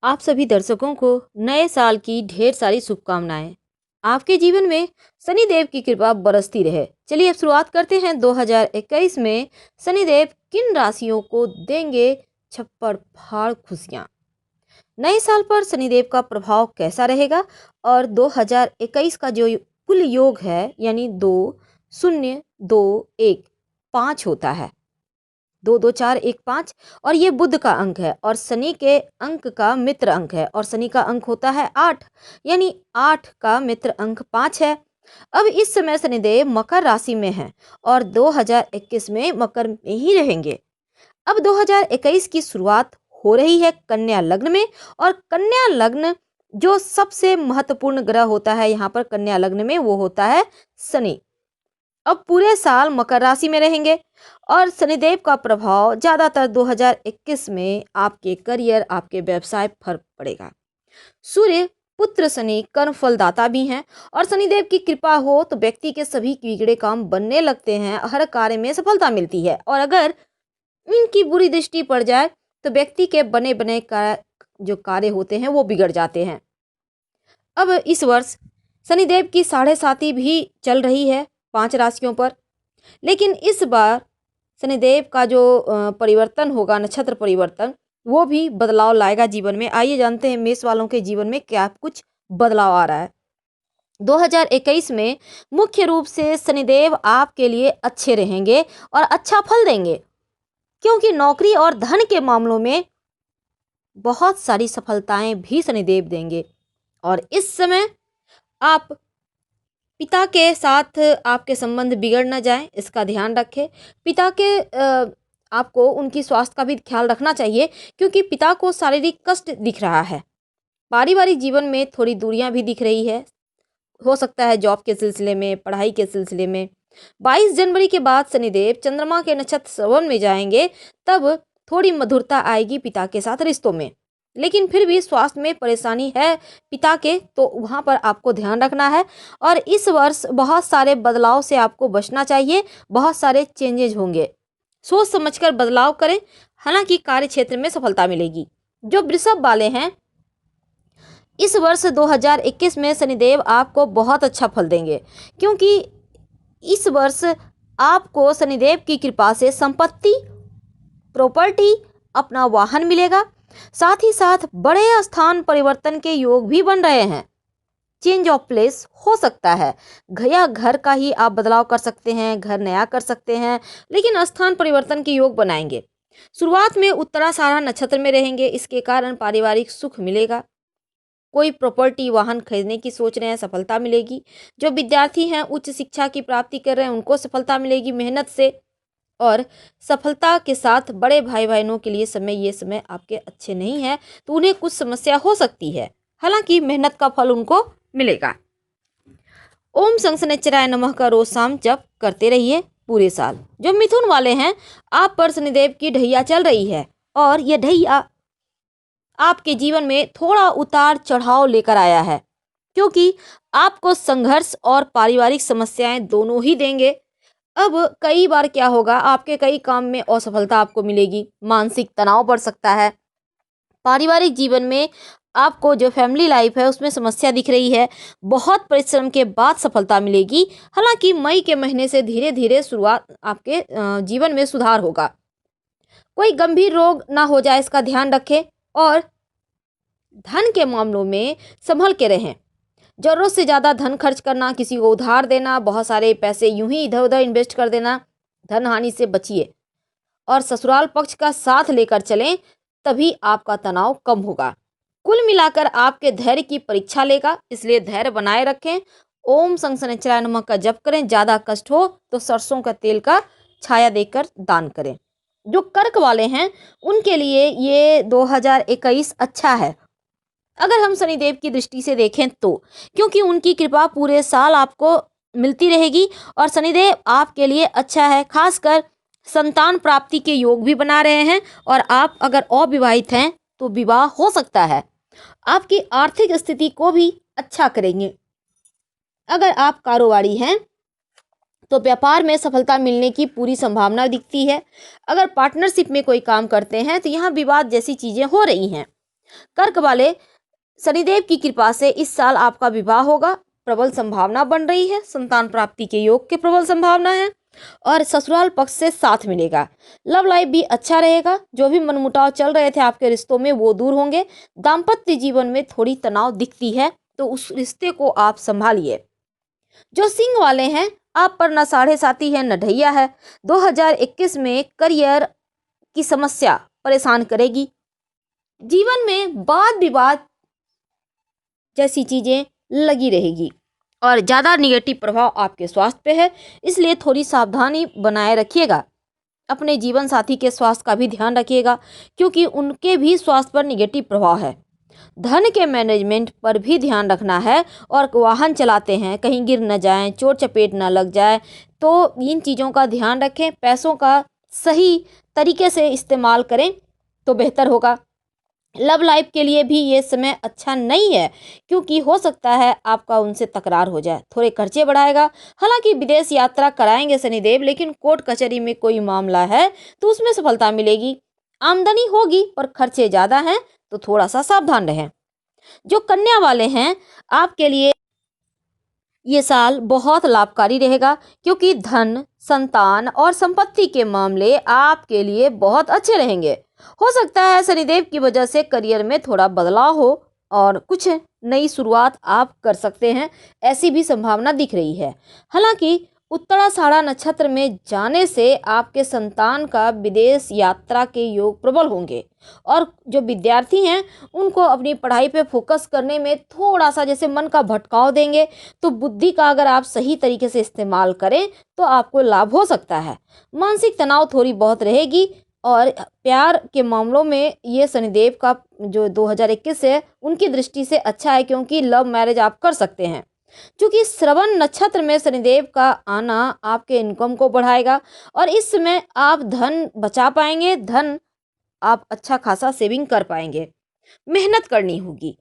आप सभी दर्शकों को नए साल की ढेर सारी शुभकामनाएं। आपके जीवन में शनिदेव की कृपा बरसती रहे। चलिए अब शुरुआत करते हैं। 2021 में शनिदेव किन राशियों को देंगे छप्पर फाड़ खुशियां। नए साल पर शनिदेव का प्रभाव कैसा रहेगा और 2021 का जो कुल योग है यानी 2 0 2 1 5 होता है। 2 2 4 1 5 और ये बुध का अंक है और शनि के अंक का मित्र अंक है और शनि का अंक होता है 8 यानी 8 का मित्र अंक 5 है। अब इस समय शनिदेव मकर राशि में है और 2021 में मकर में ही रहेंगे। अब 2021 की शुरुआत हो रही है कन्या लग्न में और कन्या लग्न जो सबसे महत्वपूर्ण ग्रह होता है यहाँ पर कन्या लग्न में वो होता है शनि। अब पूरे साल मकर राशि में रहेंगे और शनिदेव का प्रभाव ज्यादातर 2021 में आपके करियर आपके व्यवसाय पर पड़ेगा। सूर्य पुत्र शनि कर्म फलदाता भी हैं और शनिदेव की कृपा हो तो व्यक्ति के सभी बिगड़े काम बनने लगते हैं, हर कार्य में सफलता मिलती है और अगर इनकी बुरी दृष्टि पड़ जाए तो व्यक्ति के बने बने जो कार्य होते हैं वो बिगड़ जाते हैं। अब इस वर्ष शनिदेव की 7.5 भी चल रही है 5 राशियों पर, लेकिन इस बार शनिदेव का जो परिवर्तन होगा नक्षत्र परिवर्तन वो भी बदलाव लाएगा जीवन में। आइए जानते हैं मेष वालों के जीवन में क्या कुछ बदलाव आ रहा है। 2021 में मुख्य रूप से शनिदेव आपके लिए अच्छे रहेंगे और अच्छा फल देंगे क्योंकि नौकरी और धन के मामलों में बहुत सारी सफलताएं भी शनिदेव देंगे। और इस समय आप पिता के साथ आपके संबंध बिगड़ न जाएं, इसका ध्यान रखें। पिता के आपको उनकी स्वास्थ्य का भी ख्याल रखना चाहिए क्योंकि पिता को शारीरिक कष्ट दिख रहा है। पारिवारिक जीवन में थोड़ी दूरियां भी दिख रही है, हो सकता है जॉब के सिलसिले में, पढ़ाई के सिलसिले में। 22 जनवरी के बाद शनिदेव चंद्रमा के नक्षत्र श्रवण में जाएंगे, तब थोड़ी मधुरता आएगी पिता के साथ रिश्तों में। लेकिन फिर भी स्वास्थ्य में परेशानी है पिता के, तो वहाँ पर आपको ध्यान रखना है। और इस वर्ष बहुत सारे बदलाव से आपको बचना चाहिए, बहुत सारे चेंजेज होंगे, सोच समझकर बदलाव करें, हालांकि कार्य क्षेत्र में सफलता मिलेगी। जो वृषभ वाले हैं इस वर्ष 2021 में शनिदेव आपको बहुत अच्छा फल देंगे क्योंकि इस वर्ष आपको शनिदेव की कृपा से संपत्ति, प्रॉपर्टी, अपना वाहन मिलेगा। साथ ही साथ बड़े स्थान परिवर्तन के योग भी बन रहे हैं। चेंज ऑफ प्लेस हो सकता है, या घर का ही आप बदलाव कर सकते हैं, घर नया कर सकते हैं, लेकिन स्थान परिवर्तन के योग बनाएंगे। शुरुआत में उत्तराषाढ़ा नक्षत्र में रहेंगे, इसके कारण पारिवारिक सुख मिलेगा। कोई प्रॉपर्टी वाहन खरीदने की सोच रहे हैं, सफलता मिलेगी। जो विद्यार्थी हैं उच्च शिक्षा की प्राप्ति कर रहे हैं उनको सफलता मिलेगी मेहनत से। और सफलता के साथ बड़े भाई बहनों के लिए ये समय आपके अच्छे नहीं है, तो उन्हें कुछ समस्या हो सकती है, हालांकि मेहनत का फल उनको मिलेगा। ओम शनिश्चराय नमः का रोज शाम जप करते रहिए पूरे साल। जो मिथुन वाले हैं आप पर शनिदेव की ढैया चल रही है और यह ढैया आपके जीवन में थोड़ा उतार चढ़ाव लेकर आया है क्योंकि आपको संघर्ष और पारिवारिक समस्याएं दोनों ही देंगे। अब कई बार क्या होगा, आपके कई काम में असफलता आपको मिलेगी, मानसिक तनाव बढ़ सकता है। पारिवारिक जीवन में आपको जो फैमिली लाइफ है उसमें समस्या दिख रही है, बहुत परिश्रम के बाद सफलता मिलेगी। हालांकि मई के महीने से धीरे धीरे शुरुआत आपके जीवन में सुधार होगा। कोई गंभीर रोग ना हो जाए इसका ध्यान रखें और धन के मामलों में संभल के रहें। जरूरत से ज़्यादा धन खर्च करना, किसी को उधार देना, बहुत सारे पैसे यूं ही इधर उधर इन्वेस्ट कर देना, धन हानि से बचिए। और ससुराल पक्ष का साथ लेकर चलें, तभी आपका तनाव कम होगा। कुल मिलाकर आपके धैर्य की परीक्षा लेगा, इसलिए धैर्य बनाए रखें। ओम शनिश्चराय नमः का जप करें। ज़्यादा कष्ट हो तो सरसों का तेल का छाया देकर दान करें। जो कर्क वाले हैं उनके लिए ये 2021 अच्छा है अगर हम शनिदेव की दृष्टि से देखें तो, क्योंकि उनकी कृपा पूरे साल आपको मिलती रहेगी और शनिदेव आपके लिए अच्छा है। खासकर संतान प्राप्ति के योग भी बना रहे हैं और आप अगर अविवाहित हैं तो विवाह हो सकता है। आपकी आर्थिक स्थिति को भी अच्छा करेंगे। अगर आप कारोबारी हैं तो व्यापार में सफलता मिलने की पूरी संभावना दिखती है। अगर पार्टनरशिप में कोई काम करते हैं तो यहाँ विवाद जैसी चीजें हो रही हैं। कर्क वाले, शनिदेव की कृपा से इस साल आपका विवाह होगा, प्रबल संभावना बन रही है, संतान प्राप्ति के योग के प्रबल संभावना है और ससुराल पक्ष से साथ मिलेगा। लव लाइफ भी अच्छा रहेगा, जो भी मनमुटाव चल रहे थे आपके रिश्तों में वो दूर होंगे। दाम्पत्य जीवन में थोड़ी तनाव दिखती है, तो उस रिश्ते को आप संभालिए। जो सिंह वाले हैं, आप पर न साढ़े साती है न ढैया है। 2021 में करियर की समस्या परेशान करेगी। जीवन में वाद विवाद जैसी चीजें लगी रहेगी और ज़्यादा निगेटिव प्रभाव आपके स्वास्थ्य पे है, इसलिए थोड़ी सावधानी बनाए रखिएगा। अपने जीवन साथी के स्वास्थ्य का भी ध्यान रखिएगा, क्योंकि उनके भी स्वास्थ्य पर निगेटिव प्रभाव है। धन के मैनेजमेंट पर भी ध्यान रखना है और वाहन चलाते हैं कहीं गिर न जाएं, चोट चपेट न लग जाए, तो इन चीज़ों का ध्यान रखें। पैसों का सही तरीके से इस्तेमाल करें तो बेहतर होगा। लव लाइफ के लिए भी ये समय अच्छा नहीं है, क्योंकि हो सकता है आपका उनसे तकरार हो जाए, थोड़े खर्चे बढ़ाएगा। हालांकि विदेश यात्रा कराएंगे शनिदेव, लेकिन कोर्ट कचहरी में कोई मामला है तो उसमें सफलता मिलेगी। आमदनी होगी पर खर्चे ज़्यादा हैं, तो थोड़ा सा सावधान रहें। जो कन्या वाले हैं, आपके लिए ये साल बहुत लाभकारी रहेगा, क्योंकि धन, संतान और संपत्ति के मामले आपके लिए बहुत अच्छे रहेंगे। हो सकता है शनिदेव की वजह से करियर में थोड़ा बदलाव हो और कुछ नई शुरुआत आप कर सकते हैं, ऐसी भी संभावना दिख रही है। हालांकि उत्तराषाढ़ा नक्षत्र में जाने से आपके संतान का विदेश यात्रा के योग प्रबल होंगे और जो विद्यार्थी हैं उनको अपनी पढ़ाई पे फोकस करने में थोड़ा सा जैसे मन का भटकाव देंगे। तो बुद्धि का अगर आप सही तरीके से इस्तेमाल करें तो आपको लाभ हो सकता है। मानसिक तनाव थोड़ी बहुत रहेगी और प्यार के मामलों में ये शनिदेव का जो 2021 है उनकी दृष्टि से अच्छा है, क्योंकि लव मैरिज आप कर सकते हैं। क्योंकि श्रवण नक्षत्र में शनिदेव का आना आपके इनकम को बढ़ाएगा और इस समय आप धन बचा पाएंगे, धन आप अच्छा खासा सेविंग कर पाएंगे। मेहनत करनी होगी।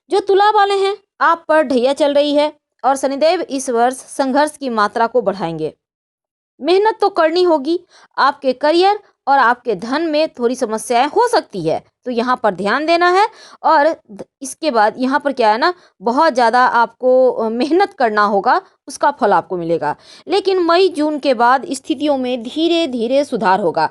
जो तुला वाले हैं, आप पर ढैया चल रही है और शनिदेव इस वर्ष संघर्ष की मात्रा को बढ़ाएंगे। मेहनत तो करनी होगी। आपके करियर और आपके धन में थोड़ी समस्याएं हो सकती है, तो यहाँ पर ध्यान देना है। और इसके बाद यहाँ पर क्या है ना, बहुत ज़्यादा आपको मेहनत करना होगा, उसका फल आपको मिलेगा। लेकिन मई जून के बाद स्थितियों में धीरे धीरे सुधार होगा।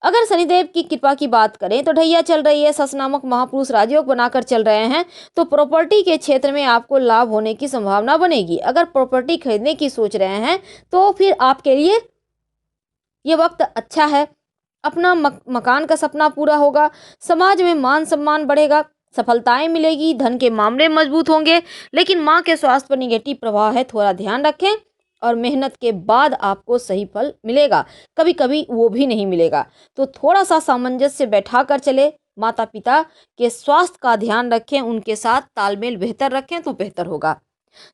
अगर शनिदेव की कृपा की बात करें तो ढैया चल रही है, सस नामक महापुरुष राजयोग बनाकर चल रहे हैं, तो प्रॉपर्टी के क्षेत्र में आपको लाभ होने की संभावना बनेगी। अगर प्रॉपर्टी खरीदने की सोच रहे हैं तो फिर आपके लिए ये वक्त अच्छा है। अपना मकान का सपना पूरा होगा, समाज में मान सम्मान बढ़ेगा, सफलताएं मिलेगी, धन के मामले मजबूत होंगे। लेकिन माँ के स्वास्थ्य पर निगेटिव प्रभाव है, थोड़ा ध्यान रखें। और मेहनत के बाद आपको सही फल मिलेगा, कभी कभी वो भी नहीं मिलेगा, तो थोड़ा सा सामंजस्य बैठा कर चले। माता पिता के स्वास्थ्य का ध्यान रखें, उनके साथ तालमेल बेहतर रखें तो बेहतर होगा।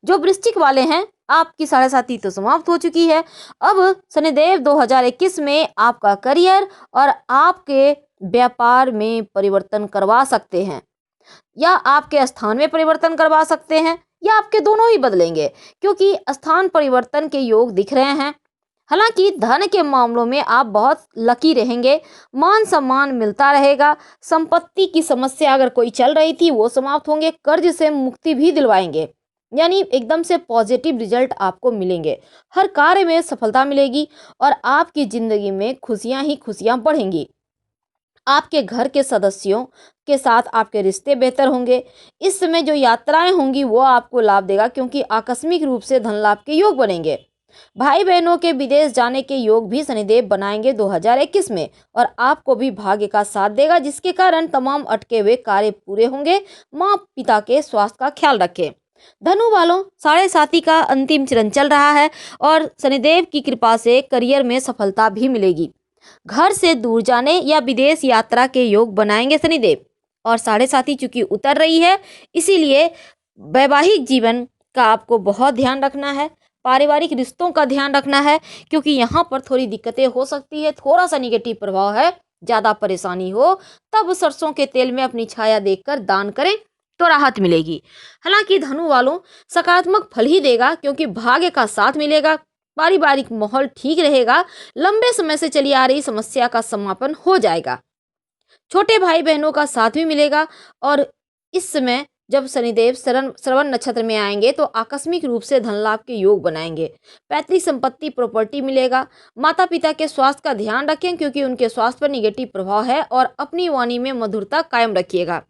जो वृश्चिक वाले हैं, आपकी साढ़े साती तो समाप्त हो चुकी है। अब शनिदेव 2021 में आपका करियर और आपके व्यापार में परिवर्तन करवा सकते हैं, या आपके स्थान में परिवर्तन करवा सकते हैं, या आपके दोनों ही बदलेंगे, क्योंकि स्थान परिवर्तन के योग दिख रहे हैं। हालांकि धन के मामलों में आप बहुत लकी रहेंगे, मान सम्मान मिलता रहेगा। संपत्ति की समस्या अगर कोई चल रही थी वो समाप्त होंगे, कर्ज से मुक्ति भी दिलवाएंगे, यानी एकदम से पॉजिटिव रिजल्ट आपको मिलेंगे। हर कार्य में सफलता मिलेगी और आपकी जिंदगी में खुशियां ही खुशियां बढ़ेंगी। आपके घर के सदस्यों के साथ आपके रिश्ते बेहतर होंगे। इस समय जो यात्राएं होंगी वो आपको लाभ देगा, क्योंकि आकस्मिक रूप से धन लाभ के योग बनेंगे। भाई बहनों के विदेश जाने के योग भी शनिदेव बनाएंगे 2021 में, और आपको भी भाग्य का साथ देगा, जिसके कारण तमाम अटके हुए कार्य पूरे होंगे। माँ पिता के स्वास्थ्य का ख्याल रखें। धनु वालों, साढ़े साथी का अंतिम चरण चल रहा है और शनिदेव की कृपा से करियर में सफलता भी मिलेगी। घर से दूर जाने या विदेश यात्रा के योग बनाएंगे शनिदेव। और साढ़े साथी चूंकि उतर रही है, इसीलिए वैवाहिक जीवन का आपको बहुत ध्यान रखना है, पारिवारिक रिश्तों का ध्यान रखना है, क्योंकि यहाँ पर थोड़ी दिक्कतें हो सकती है, थोड़ा सा निगेटिव प्रभाव है। ज़्यादा परेशानी हो तब सरसों के तेल में अपनी छाया देखकर दान करें तो राहत मिलेगी। हालांकि धनु वालों, सकारात्मक फल ही देगा, क्योंकि भाग्य का साथ मिलेगा, पारिवारिक माहौल ठीक रहेगा, लंबे समय से चली आ रही समस्या का समापन हो जाएगा। छोटे भाई बहनों का साथ भी मिलेगा। और इस समय जब शनिदेव श्रवण नक्षत्र में आएंगे तो आकस्मिक रूप से धन लाभ के योग बनाएंगे। पैतृक संपत्ति प्रॉपर्टी मिलेगा। माता पिता के स्वास्थ्य का ध्यान रखें क्योंकि उनके स्वास्थ्य पर निगेटिव प्रभाव है, और अपनी वाणी में मधुरता कायम रखिएगा।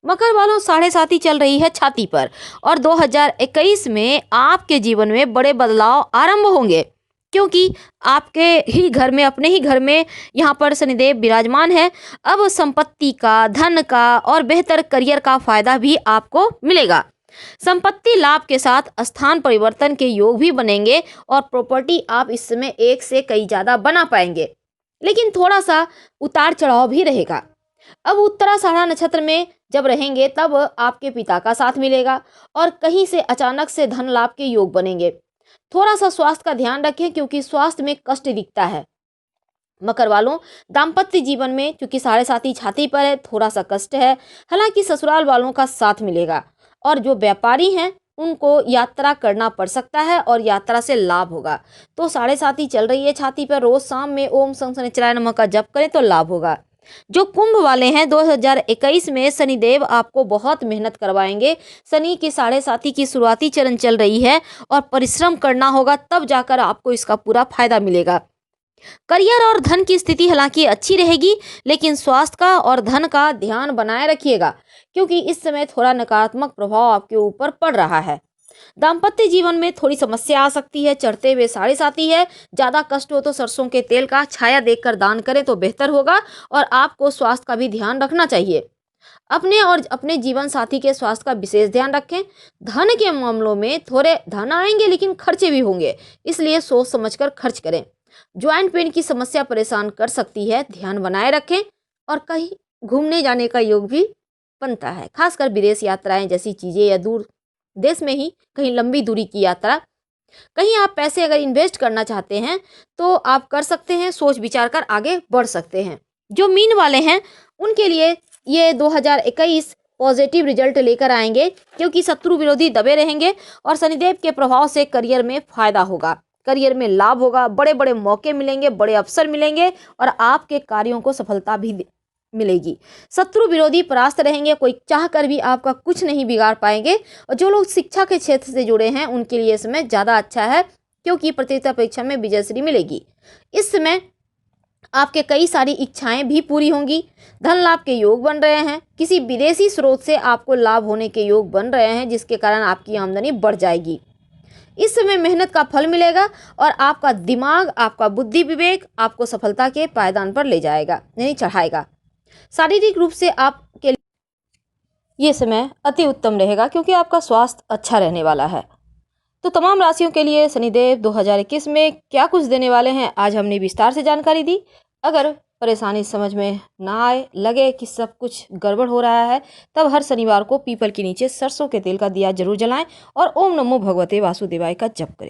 मकर वालों, साढ़े साथी चल रही है छाती पर, और 2021 में आपके जीवन में बड़े बदलाव आरंभ होंगे, क्योंकि आपके ही घर में, अपने ही घर में यहाँ पर शनिदेव विराजमान है। अब संपत्ति का, धन का और बेहतर करियर का फायदा भी आपको मिलेगा। संपत्ति लाभ के साथ स्थान परिवर्तन के योग भी बनेंगे, और प्रॉपर्टी आप इस समय एक से कई ज़्यादा बना पाएंगे, लेकिन थोड़ा सा उतार चढ़ाव भी रहेगा। अब उत्तराषाढ़ा नक्षत्र में जब रहेंगे तब आपके पिता का साथ मिलेगा, और कहीं से अचानक से धन लाभ के योग बनेंगे। थोड़ा सा स्वास्थ्य का ध्यान रखें क्योंकि स्वास्थ्य में कष्ट दिखता है। मकर वालों, दाम्पत्य जीवन में क्योंकि साढ़े साथी छाती पर है, थोड़ा सा कष्ट है। हालांकि ससुराल वालों का साथ मिलेगा, और जो व्यापारी हैं उनको यात्रा करना पड़ सकता है और यात्रा से लाभ होगा। तो साढ़े साथी चल रही है छाती पर, रोज शाम में ओम शं शनिचराय नमः का जप करें तो लाभ होगा। जो कुंभ वाले हैं, 2021 में शनिदेव आपको बहुत मेहनत करवाएंगे। शनि की साढ़े साथी की शुरुआती चरण चल रही है, और परिश्रम करना होगा, तब जाकर आपको इसका पूरा फायदा मिलेगा। करियर और धन की स्थिति हालांकि अच्छी रहेगी, लेकिन स्वास्थ्य का और धन का ध्यान बनाए रखिएगा क्योंकि इस समय थोड़ा नकारात्मक प्रभाव आपके ऊपर पड़ रहा है। दाम्पत्य जीवन में थोड़ी समस्या आ सकती है, चढ़ते हुए साढ़े साथी है। ज्यादा कष्ट हो तो सरसों के तेल का छाया देखकर दान करें तो बेहतर होगा, और आपको स्वास्थ्य का भी ध्यान रखना चाहिए। अपने और अपने जीवन साथी के स्वास्थ्य का विशेष ध्यान रखें। धन के मामलों में थोड़े धन आएंगे लेकिन खर्चे भी होंगे, इसलिए सोच समझकर खर्च करें। ज्वाइंट पेन की समस्या परेशान कर सकती है, ध्यान बनाए रखें। और कहीं घूमने जाने का योग भी बनता है, खासकर विदेश यात्राएं जैसी चीजें, या दूर देश में ही कहीं लंबी दूरी की यात्रा। कहीं आप पैसे अगर इन्वेस्ट करना चाहते हैं तो आप कर सकते हैं, सोच विचार कर आगे बढ़ सकते हैं। जो मीन वाले हैं उनके लिए ये 2021 पॉजिटिव रिजल्ट लेकर आएंगे, क्योंकि शत्रु विरोधी दबे रहेंगे, और शनिदेव के प्रभाव से करियर में फायदा होगा, करियर में लाभ होगा, बड़े बड़े मौके मिलेंगे, बड़े अवसर मिलेंगे, और आपके कार्यों को सफलता भी मिलेगी। शत्रु विरोधी परास्त रहेंगे, कोई चाह कर भी आपका कुछ नहीं बिगाड़ पाएंगे। और जो लोग शिक्षा के क्षेत्र से जुड़े हैं उनके लिए समय ज़्यादा अच्छा है, क्योंकि प्रतियोगिता परीक्षा में विजयश्री मिलेगी। इस समय आपके कई सारी इच्छाएं भी पूरी होंगी। धन लाभ के योग बन रहे हैं, किसी विदेशी स्रोत से आपको लाभ होने के योग बन रहे हैं, जिसके कारण आपकी आमदनी बढ़ जाएगी। इस समय मेहनत का फल मिलेगा, और आपका दिमाग, आपका बुद्धि विवेक आपको सफलता के पायदान पर ले जाएगा, यानी चढ़ाएगा। शारीरिक रूप से आपके लिए ये समय अति उत्तम रहेगा, क्योंकि आपका स्वास्थ्य अच्छा रहने वाला है। तो तमाम राशियों के लिए शनिदेव 2021 में क्या कुछ देने वाले हैं, आज हमने विस्तार से जानकारी दी। अगर परेशानी समझ में ना आए, लगे कि सब कुछ गड़बड़ हो रहा है, तब हर शनिवार को पीपल के नीचे सरसों के तेल का दिया जरूर जलाएं, और ओम नमो भगवते वासुदेवाय का जप करें।